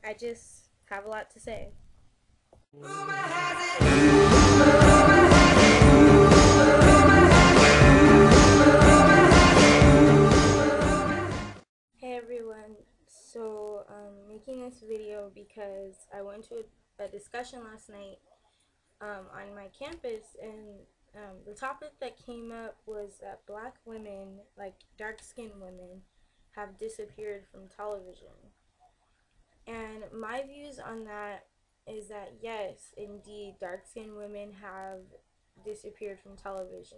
I just have a lot to say. Hey everyone, so making this video because I went to a discussion last night on my campus, and the topic that came up was that black women, like dark-skinned women, have disappeared from television. And my views on that is that yes, indeed, dark-skinned women have disappeared from television.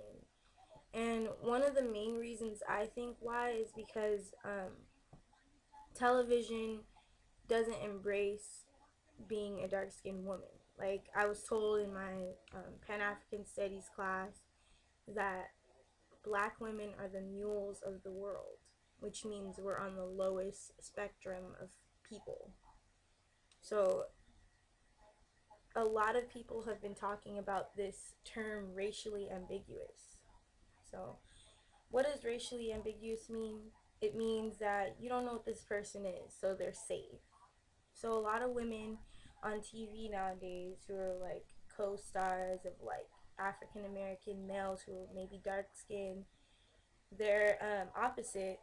And one of the main reasons I think why is because television doesn't embrace being a dark-skinned woman. Like, I was told in my Pan-African Studies class that black women are the mules of the world, which means we're on the lowest spectrum of people. So a lot of people have been talking about this term racially ambiguous. So what does racially ambiguous mean? It means that you don't know what this person is, so they're safe. So a lot of women on TV nowadays who are like co-stars of like African American males who are maybe dark skinned, their opposite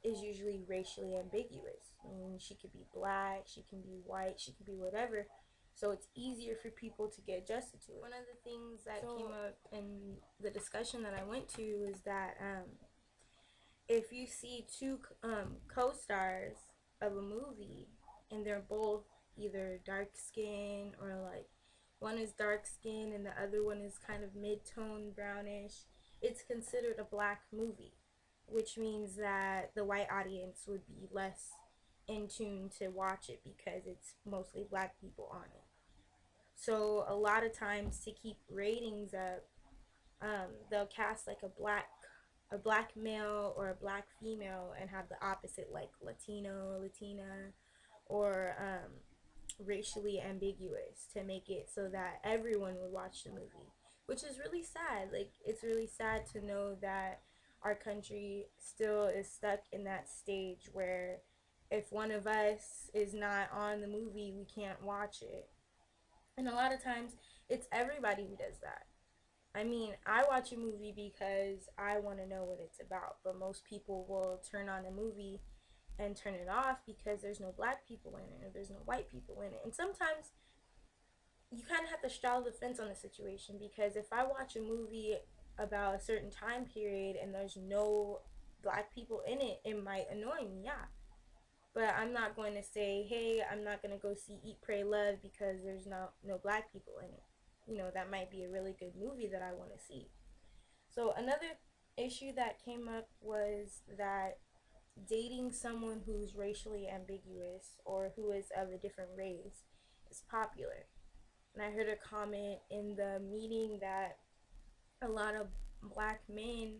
is usually racially ambiguous. I mean, she could be black, she can be white, she can be whatever. So it's easier for people to get adjusted to it. One of the things that came up in the discussion that I went to is that if you see two co-stars of a movie and they're both either dark skin or like one is dark skin and the other one is kind of mid-tone brownish, it's considered a black movie, which means that the white audience would be less in tune to watch it because it's mostly black people on it. So a lot of times, to keep ratings up, they'll cast like a black male or a black female and have the opposite, like Latino, Latina, or racially ambiguous, to make it so that everyone would watch the movie, which is really sad. Like, it's really sad to know that our country still is stuck in that stage where if one of us is not on the movie, we can't watch it. And a lot of times, it's everybody who does that. I mean, I watch a movie because I want to know what it's about, but most people will turn on a movie and turn it off because there's no black people in it or there's no white people in it. And sometimes you kind of have to straddle the fence on the situation, because if I watch a movie about a certain time period and there's no black people in it, it might annoy me, yeah. But I'm not going to say, hey, I'm not going to go see Eat, Pray, Love because there's no black people in it. You know, that might be a really good movie that I want to see. So another issue that came up was that dating someone who's racially ambiguous or who is of a different race is popular. And I heard a comment in the meeting that a lot of black men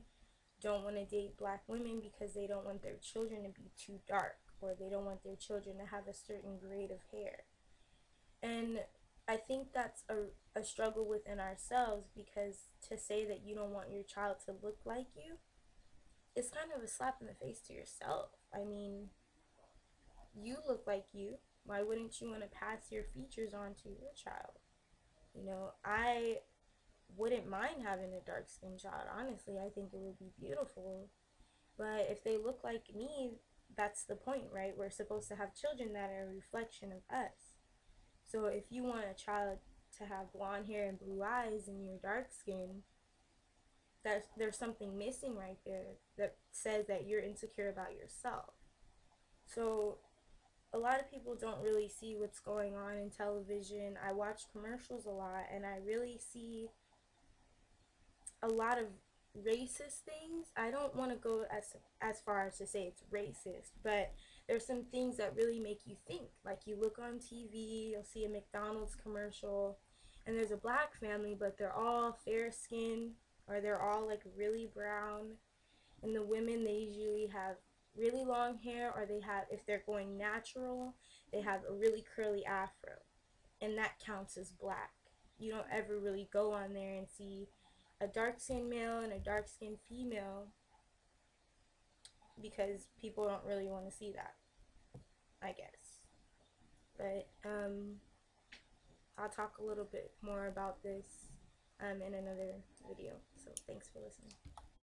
don't want to date black women because they don't want their children to be too dark, or they don't want their children to have a certain grade of hair. And I think that's a struggle within ourselves, because to say that you don't want your child to look like you, it's kind of a slap in the face to yourself. I mean, you look like you. Why wouldn't you want to pass your features on to your child? You know, I wouldn't mind having a dark-skinned child. Honestly, I think it would be beautiful. But if they look like me, that's the point, right? We're supposed to have children that are a reflection of us. So if you want a child to have blonde hair and blue eyes and you're dark skinned, there's something missing right there that says that you're insecure about yourself. So a lot of people don't really see what's going on in television. I watch commercials a lot, and I really see a lot of racist things. I don't want to go as far as to say it's racist, but there's some things that really make you think. Like, you look on TV, you'll see a McDonald's commercial, and there's a black family, but they're all fair skinned, or they're all like really brown, and the women, they usually have really long hair, or they have, if they're going natural, they have a really curly afro, and that counts as black. You don't ever really go on there and see a dark-skinned male and a dark-skinned female, because people don't really want to see that, I guess. But I'll talk a little bit more about this in another video. So thanks for listening.